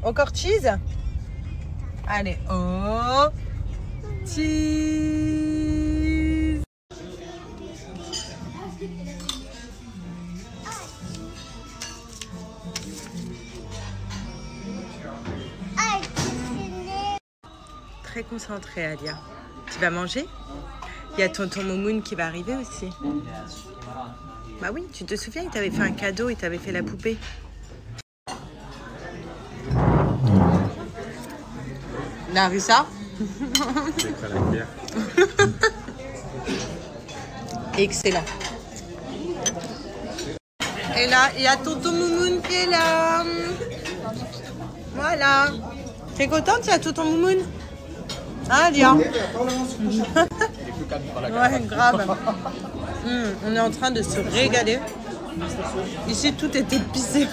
Encore cheese? Allez, oh, cheese. Très concentré, Alia. Tu vas manger? Il y a tonton Moumoun qui va arriver aussi. Bah oui, tu te souviens, il t'avait fait un cadeau, il t'avait fait la poupée. Larissa. Excellent. Et là, il y a tonton Moumoun qui est là. Voilà. T'es contente, il y a tonton Moumoun? Hein, Lia? Ouais, grave. On est en train de se régaler. Ici, tout est épicé.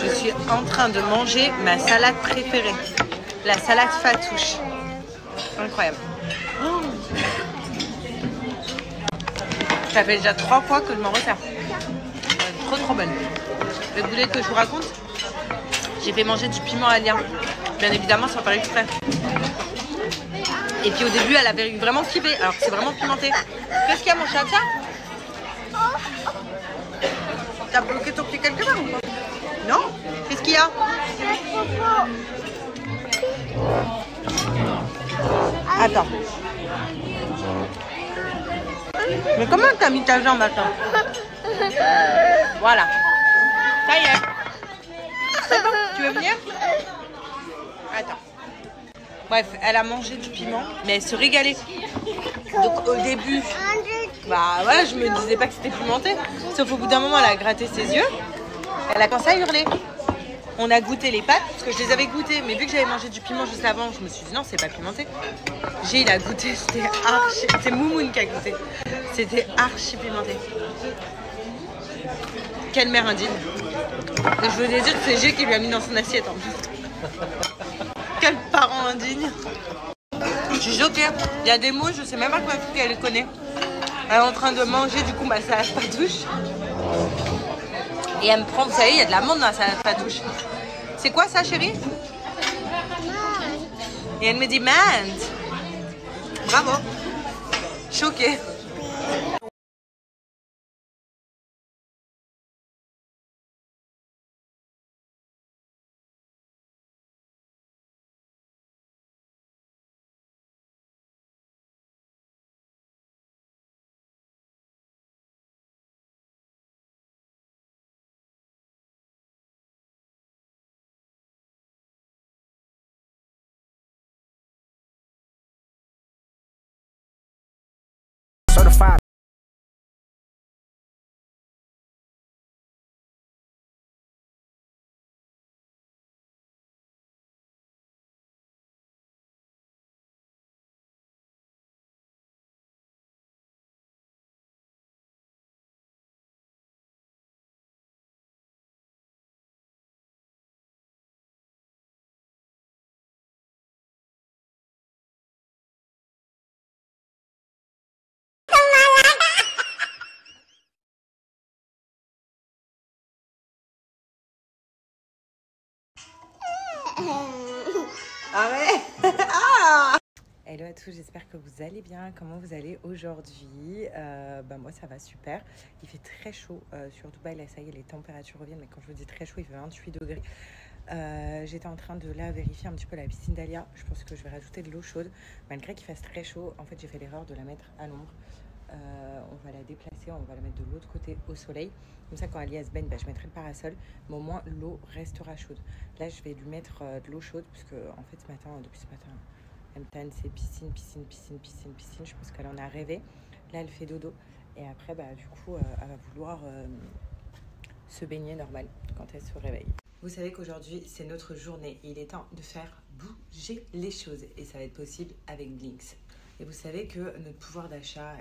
Je suis en train de manger ma salade préférée. La salade fatouche. Incroyable. Ça fait déjà 3 fois que je m'en resserre. Trop bonne. Vous voulez que je vous raconte? J'ai fait manger du piment à Lia. Bien évidemment, sans faire exprès. Et puis au début, elle avait vraiment kiffé. Alors que c'est vraiment pimenté. Qu'est-ce qu'il y a, mon chat? T'as bloqué ton pied quelque part ou quoi? Non? Qu'est-ce qu'il y a? Attends. Mais comment t'as mis ta jambe, attends? Voilà. Ça y est. C'est bon? Tu veux venir? Attends. Bref, elle a mangé du piment, mais elle se régalait. Donc au début, bah ouais, je me disais pas que c'était pimenté. Sauf au bout d'un moment, elle a gratté ses yeux. Elle a commencé à hurler. On a goûté les pâtes, parce que je les avais goûtées. Mais vu que j'avais mangé du piment juste avant, je me suis dit non, c'est pas pimenté. Il a goûté, c'était archi... C'est Moumoun qui a goûté. C'était archi pimenté. Quelle mère indigne. Et je veux dire que c'est G qui lui a mis dans son assiette en plus. Quel parent indigne. Je suis choquée. Il y a des mots, je sais même pas que ma fille elle les connaît. Elle est en train de manger du coup ma salade fatouche. Et elle me prend, vous savez, il y a de l'amande dans la salade fatouche. C'est quoi ça, chérie? Et elle me dit menthe. Bravo. Choquée. Certified. Ah ouais. Ah. Hello à tous, j'espère que vous allez bien. Comment vous allez aujourd'hui? Moi ça va super. Il fait très chaud sur Dubaï, là ça y est, les températures reviennent, mais quand je vous dis très chaud, il fait 28 degrés. J'étais en train de là vérifier un petit peu la piscine d'Alia. Je pense que je vais rajouter de l'eau chaude. Malgré qu'il fasse très chaud, en fait j'ai fait l'erreur de la mettre à l'ombre. On va la déplacer, on va la mettre de l'autre côté au soleil. Comme ça, quand Alia se baigne, je mettrai le parasol, mais au moins l'eau restera chaude. Là, je vais lui mettre de l'eau chaude, parce que en fait, depuis ce matin, elle me tanne, c'est piscine. Je pense qu'elle en a rêvé. Là, elle fait dodo. Et après, du coup, elle va vouloir se baigner normal quand elle se réveille. Vous savez qu'aujourd'hui, c'est notre journée. Il est temps de faire bouger les choses. Et ça va être possible avec Blinks. Et vous savez que notre pouvoir d'achat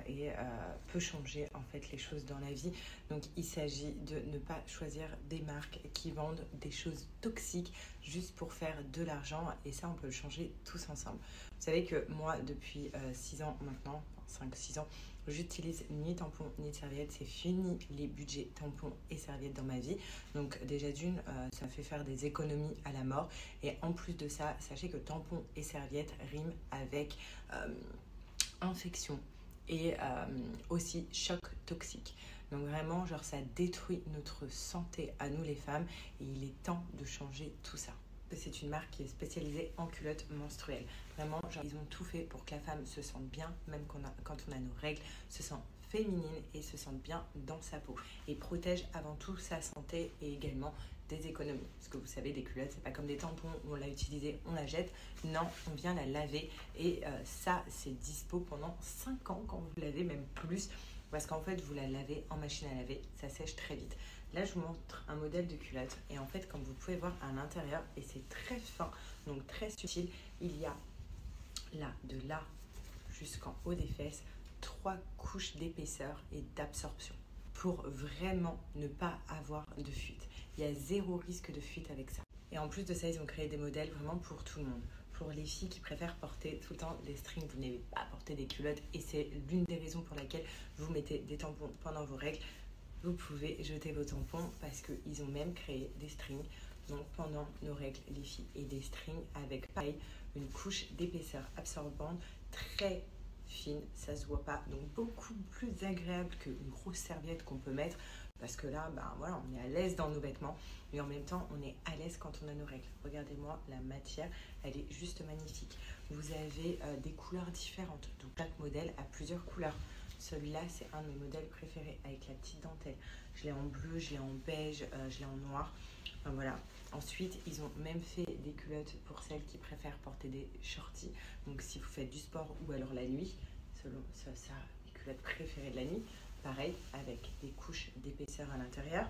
peut changer en fait les choses dans la vie. Donc il s'agit de ne pas choisir des marques qui vendent des choses toxiques juste pour faire de l'argent. Et ça, on peut le changer tous ensemble. Vous savez que moi, depuis 6 ans maintenant, 5-6 ans, j'utilise ni tampon ni serviette. C'est fini les budgets tampons et serviettes dans ma vie. Donc déjà d'une, ça fait faire des économies à la mort. Et en plus de ça, sachez que tampons et serviettes riment avec infection et aussi choc toxique. Donc vraiment, genre ça détruit notre santé à nous les femmes et il est temps de changer tout ça. C'est une marque qui est spécialisée en culottes menstruelles. Vraiment, genre, ils ont tout fait pour que la femme se sente bien, même quand on a nos règles, se sent féminine et se sente bien dans sa peau. Et protège avant tout sa santé et également des économies. Parce que vous savez, des culottes, c'est pas comme des tampons où on l'a utilisé, on la jette. Non, on vient la laver et ça, c'est dispo pendant 5 ans quand vous lavez, même plus. Parce qu'en fait, vous la lavez en machine à laver, ça sèche très vite. Là, je vous montre un modèle de culotte. Et en fait, comme vous pouvez voir à l'intérieur, et c'est très fin, donc très subtil, il y a là, de là jusqu'en haut des fesses, 3 couches d'épaisseur et d'absorption pour vraiment ne pas avoir de fuite. Il y a 0 risque de fuite avec ça. Et en plus de ça, ils ont créé des modèles vraiment pour tout le monde. Pour les filles qui préfèrent porter tout le temps des strings, vous n'avez pas porter des culottes et c'est l'une des raisons pour laquelle vous mettez des tampons pendant vos règles. Vous pouvez jeter vos tampons parce qu'ils ont même créé des strings donc pendant nos règles les filles et des strings avec pareil une couche d'épaisseur absorbante très fine, ça se voit pas, donc beaucoup plus agréable qu'une grosse serviette qu'on peut mettre parce que là, ben voilà, on est à l'aise dans nos vêtements mais en même temps on est à l'aise quand on a nos règles. Regardez-moi la matière, elle est juste magnifique. Vous avez des couleurs différentes, donc chaque modèle a plusieurs couleurs. Celui-là, c'est un de mes modèles préférés avec la petite dentelle. Je l'ai en bleu, je l'ai en beige, je l'ai en noir. Enfin, voilà. Ensuite, ils ont même fait des culottes pour celles qui préfèrent porter des shorties. Donc, si vous faites du sport ou alors la nuit, selon ça, les culottes préférées de la nuit. Pareil, avec des couches d'épaisseur à l'intérieur.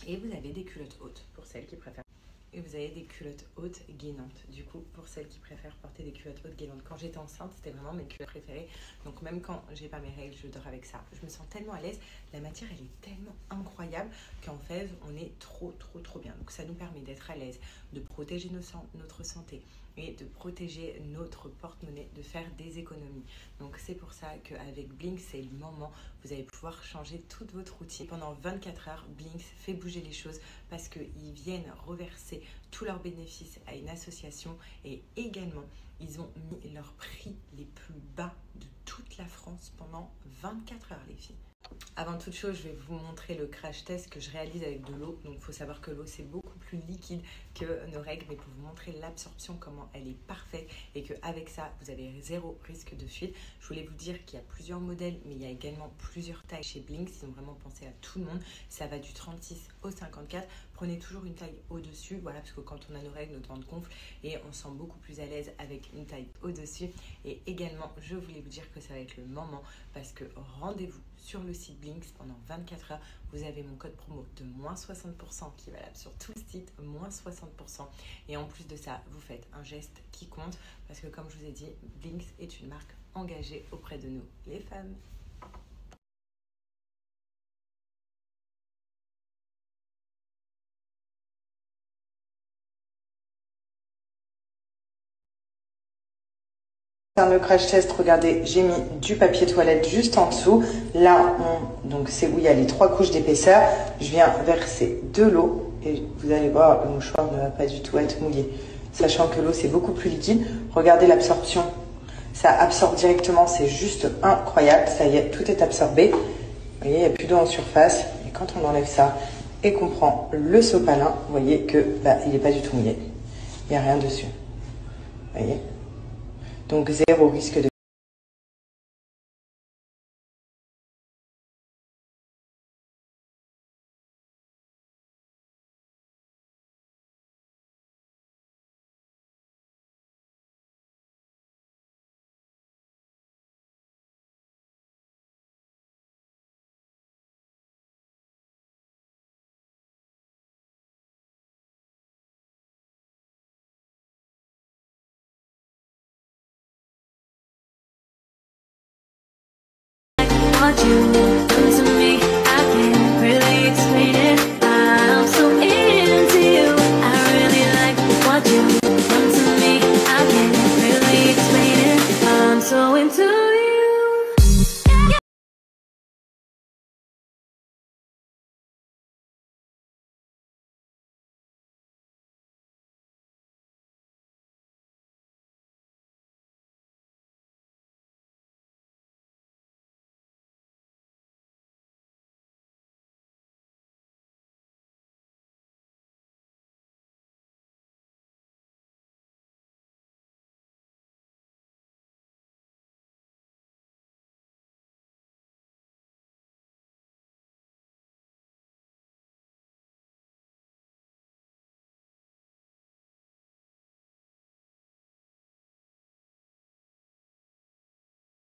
Et vous avez des culottes hautes pour celles qui préfèrent. Et vous avez des culottes hautes gainantes, du coup, pour celles qui préfèrent porter des culottes hautes gainantes. Quand j'étais enceinte, c'était vraiment mes culottes préférées. Donc même quand j'ai pas mes règles, je dors avec ça. Je me sens tellement à l'aise. La matière, elle est tellement incroyable qu'en fait, on est trop bien. Donc ça nous permet d'être à l'aise, de protéger notre santé et de protéger notre porte-monnaie, de faire des économies. Donc c'est pour ça qu'avec Blinks, c'est le moment, vous allez pouvoir changer toute votre routine. Pendant 24 heures, Blinks fait bouger les choses parce qu'ils viennent reverser tous leurs bénéfices à une association et également, ils ont mis leurs prix les plus bas de toute la France pendant 24 heures, les filles. Avant toute chose, je vais vous montrer le crash test que je réalise avec de l'eau. Donc, il faut savoir que l'eau, c'est beaucoup plus liquide que nos règles. Mais pour vous montrer l'absorption, comment elle est parfaite et qu'avec ça, vous avez 0 risque de fuite. Je voulais vous dire qu'il y a plusieurs modèles, mais il y a également plusieurs tailles chez Blinks. Ils ont vraiment pensé à tout le monde. Ça va du 36 au 54. Prenez toujours une taille au-dessus, voilà, parce que quand on a nos règles, notre ventre gonfle et on se sent beaucoup plus à l'aise avec une taille au-dessus. Et également, je voulais vous dire que ça va être le moment parce que rendez-vous sur le site Blinks pendant 24 heures. Vous avez mon code promo de moins 60% qui est valable sur tout le site, moins 60%. Et en plus de ça, vous faites un geste qui compte parce que comme je vous ai dit, Blinks est une marque engagée auprès de nous, les femmes. Le crash test, regardez, j'ai mis du papier toilette juste en dessous. Là, donc c'est où il y a les 3 couches d'épaisseur. Je viens verser de l'eau et vous allez voir, le mouchoir ne va pas du tout être mouillé. Sachant que l'eau, c'est beaucoup plus liquide. Regardez l'absorption. Ça absorbe directement, c'est juste incroyable. Ça y est, tout est absorbé. Vous voyez, il n'y a plus d'eau en surface. Et quand on enlève ça et qu'on prend le sopalin, vous voyez que il n'est pas du tout mouillé. Il n'y a rien dessus. Vous voyez ? Donc 0 risque de... What you do to me, I can't really explain it. I'm so into you, I really like what you do to me, I can't really explain it. I'm so into you.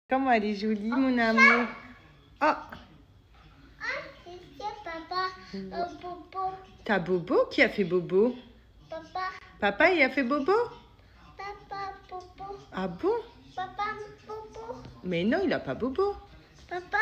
Comment elle est jolie, mon amour. Oh, C'est papa. Bobo. t'as Bobo? Qui a fait Bobo? Papa. Papa, il a fait Bobo? Papa. Bobo. Ah bon? Papa. Bobo. Mais non, il a pas Bobo. Papa.